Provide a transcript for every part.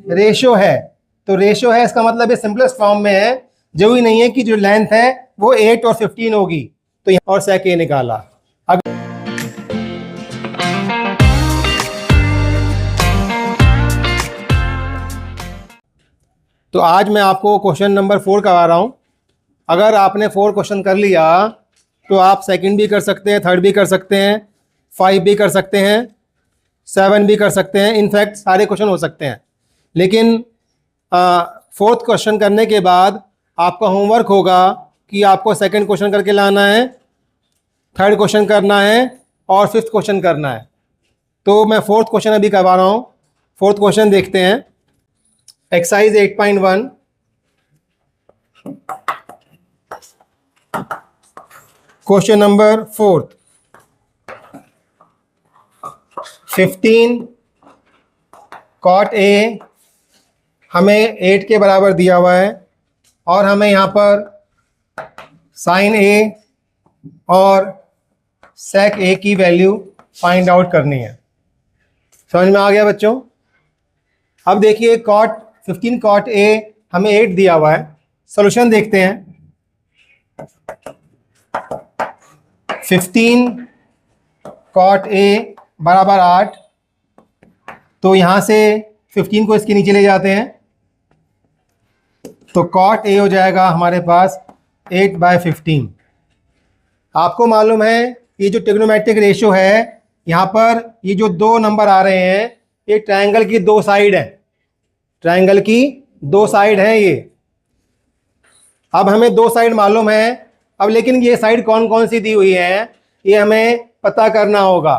Ratio है, तो ratio है इसका मतलब ये सिंपलेस्ट फॉर्म में है, जरूरी नहीं है कि जो लेंथ है वो 8 और 15 होगी। तो यहाँ और सेक ए निकाला। तो आज मैं आपको क्वेश्चन नंबर 4 करवा रहा हूँ। अगर आपने 4 क्वेश्चन कर लिया तो आप सेकंड भी कर सकते हैं, थर्ड भी कर सकते हैं, 5 भी कर सकते हैं, 7 भी कर सकते हैं, इनफैक्ट सारे क्वेश्चन हो सकते हैं। लेकिन 4th क्वेश्चन करने के बाद आपका होमवर्क होगा कि आपको सेकंड क्वेश्चन करके लाना है, थर्ड क्वेश्चन करना है और 5th क्वेश्चन करना है। तो मैं 4th क्वेश्चन अभी करवा रहा हूँ। 4th क्वेश्चन देखते हैं। Exercise 8.1, question number 4, 15 cot A हमें 8 के बराबर दिया हुआ है और हमें यहाँ पर sin A और sec A की वैल्यू फाइंड आउट करनी है। समझ में आ गया बच्चों? अब देखिए 15 cot A हमें 8 दिया हुआ है। सॉल्यूशन देखते हैं। 15 cot A बराबर 8, तो यहाँ से 15 को इसके नीचे ले जाते हैं, तो cot A हो जाएगा हमारे पास 8/15। आपको मालूम है ये जो ट्रिग्नोमेट्रिक रेशियो है, यहाँ पर ये जो 2 नंबर आ रहे हैं ये ट्रायंगल की 2 साइड है, ट्रायंगल की 2 साइड है ये। अब हमें 2 साइड मालूम है, अब लेकिन ये साइड कौन कौन सी दी हुई है ये हमें पता करना होगा।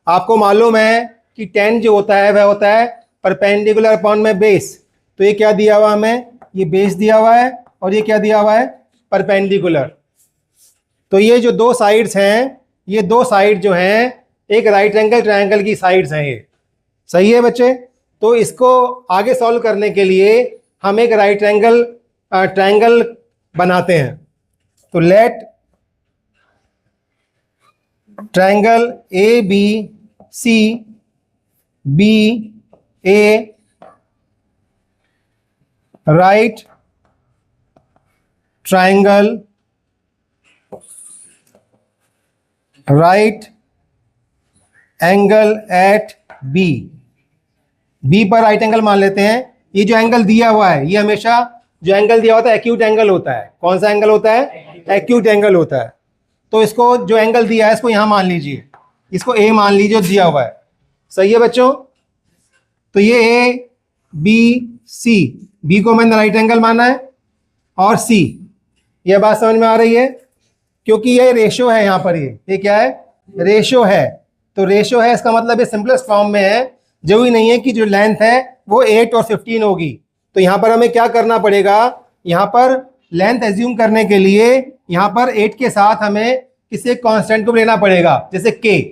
आपको मालूम है कि tan जो होता है वह होता है परपेंडिकुलर अपॉन में बेस। तो ये क्या दिया हुआ हमें, ये बेस दिया हुआ है और ये क्या दिया हुआ है, परपेंडिकुलर। तो ये जो 2 साइड्स हैं, ये 2 साइड जो हैं एक राइट एंगल ट्रायंगल की साइड्स हैं ये। सही है बच्चे? तो इसको आगे सॉल्व करने के लिए हम एक राइट एंगल ट्रायंगल बनाते हैं। तो let triangle ABC be a right triangle, right angle at B। B पर राइट एंगल मान लेते हैं। ये जो एंगल दिया हुआ है ये हमेशा जो एंगल दिया होता है एक्यूट एंगल होता है। कौन सा एंगल होता है? एक्यूट एंगल होता है। तो इसको जो एंगल दिया है इसको यहां मान लीजिए, इसको A मान लीजिए दिया हुआ है। सही है बच्चों? तो ये ABC, B को मैंने राइट एंगल माना है और C, ये बात समझ में आ रही है? क्योंकि ये रेशियो है, यहाँ पर ये क्या है, रेशियो है। तो रेशियो है इसका मतलब ये सिंपलेस्ट फॉर्म में है, जरूरी नहीं है कि जो लेंथ है वो 8 और 15 होगी। तो यहाँ पर हमें क्या करना पड़ेगा, यहाँ पर लेंथ एज्यूम करने के लिए यहाँ पर 8 के साथ हमें किसी कांस्टेंट को लेना पड़ेगा, जैसे K।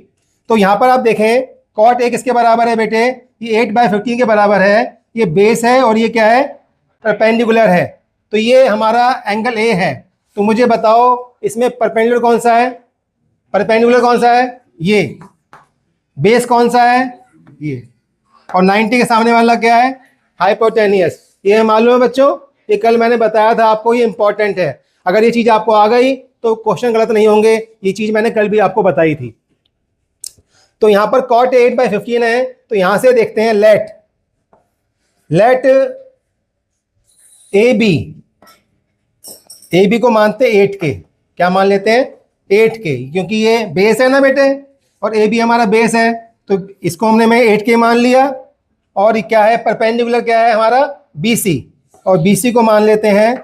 तो यहाँ पर आप देखें cot A किसके बराबर है बेटे, ये 8/15 के बराबर है। ये बेस है और ये क्या है, परपेंडिकुलर है। तो ये हमारा एंगल A है। तो मुझे बताओ इसमें परपेंडिकुलर कौन सा है, परपेंडिकुलर कौन सा है, ये। बेस कौन सा है, ये। और 90 के सामने वाला क्या है, हाइपोटेनियस। ये मालूम है बच्चों, ये कल मैंने बताया था आपको, ये इंपॉर्टेंट है। अगर ये चीज आपको आ गई तो क्वेश्चन गलत नहीं होंगे, ये चीज मैंने कल भी आपको बताई थी। तो यहां पर cot 8/15 है, तो यहां से देखते हैं लेट AB को मानते 8 के, क्या मान लेते हैं, 8 के, क्योंकि ये बेस है ना बेटे और AB हमारा बेस है। तो इसको हमने 8 के मान लिया। और ये क्या है, परपेंडिकुलर क्या है हमारा, BC, और BC को मान लेते हैं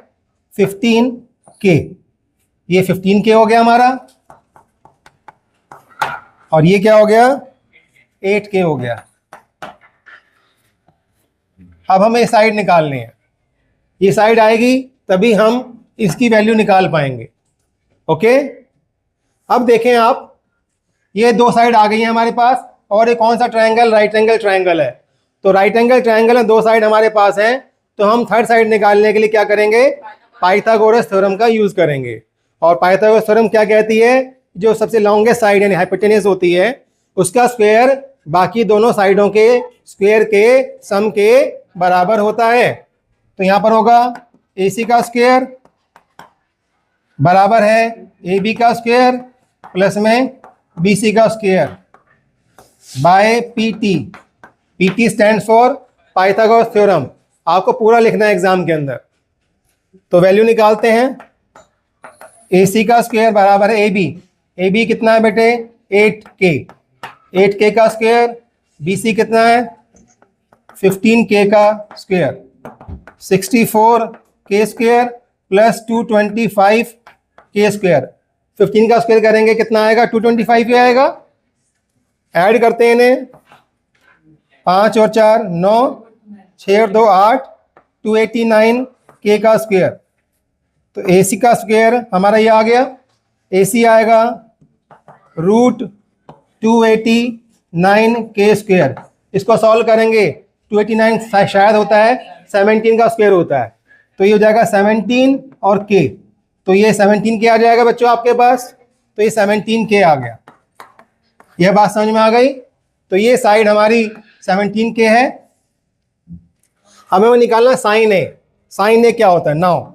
15 के। ये 15 के हो गया हमारा और ये क्या हो गया, 8 के हो गया। अब हमें साइड निकालनी है, ये साइड आएगी तभी हम इसकी वैल्यू निकाल पाएंगे। ओके, अब देखें आप, ये 2 साइड आ गई है हमारे पास और ये कौन सा ट्रायंगल, राइट एंगल ट्रायंगल है। तो राइट एंगल ट्रायंगल है, 2 साइड हमारे पास है। तो हम थर्ड साइड निकालने के लिए क्या करेंगे, पाइथागोरस थ्योरम का यूज करेंगे। और पाइथागोरस थ्योरम क्या कहती है, जो सबसे लॉन्गेस्ट साइड यानी हाइपोटेनियस होती है उसका स्क्वायर बाकी दोनों साइडों के स्क्वायर के सम के बराबर होता है, तो यहाँ पर होगा AC का स्क्वायर बराबर है AB का स्क्वायर प्लस में BC का square by PT। PT stands for Pythagoras theorem. आपको पूरा लिखना है एग्जाम के अंदर। तो वैल्यू निकालते हैं। AC का स्क्वायर बराबर है AB। AB कितना है बेटे? 8K। 8K का स्क्वायर। BC कितना है? 15K का square. 64K square plus 225K square. 15 का स्क्वायर करेंगे कितना आएगा? 225 ही आएगा। ऐड करते हैं इन्हें। 5 और 4 9, 6 और 2 8, 289K का स्क्वायर। तो AC का स्क्वायर हमारा ये आ गया। AC आएगा √289K स्क्वायर। इसको सॉल्व करेंगे। 289 शायद होता है 17 का स्क्वायर होता है, तो ये हो जाएगा 17 और K। तो ये 17K आ जाएगा बच्चों आपके पास। तो ये 17K आ गया। यह बात समझ में आ गई? तो ये साइड हमारी 17K है। हमें वो निकालना साइन ए। साइन ए क्या होता है? नाउ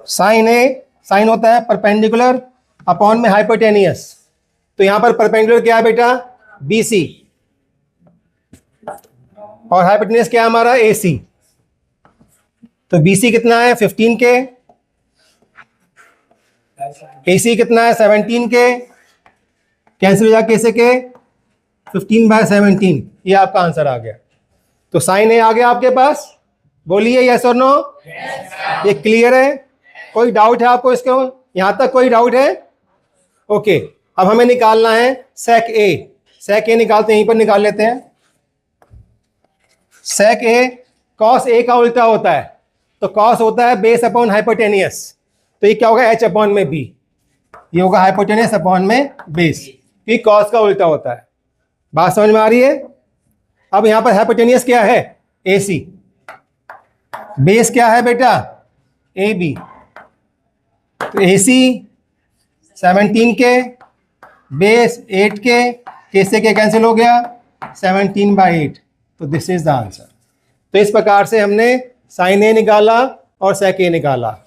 साइन ए, साइन होता है परपेंडिकुलर अपॉन में हाइपोटेनियस। तो यहां पर परपेंडिकुलर क्या है बेटा? BC और हाइपोटेनियस क्या है हमारा? AC। तो BC कितना है? 15K। AC कितना है? 17K। कैंसिल हो जाएगा कैसे के? 15/17। ये आपका आंसर आ गया। तो साइन ए आ गया आपके पास। बोलिए यस और नो। ये क्लियर है? कोई डाउट है आपको इसको? यहां तक कोई डाउट है? ओके। अब हमें निकालना है सेक ए। सेक ए निकालते हैं, यहीं पर निकाल लेते हैं। सेक ए कॉस ए का उल्टा होता है। तो कॉस होता है बेस अपॉन हाइपोटेनियस। तो ये क्या होगा? H अपॉन में B। ये होगा हाइपोटेनियस अपॉन में बेस। ये कॉस का उल्टा होता है। बात समझ में आ रही है? अब यहां पर हाइपोटेनियस क्या है? AC। बेस क्या है बेटा? AB। तो AC 17K, बेस 8K, कैसे के कैंसिल हो गया? 17/8। तो दिस इज द आंसर। तो इस प्रकार से हमने साइन ए निकाला और सेक ए निकाला।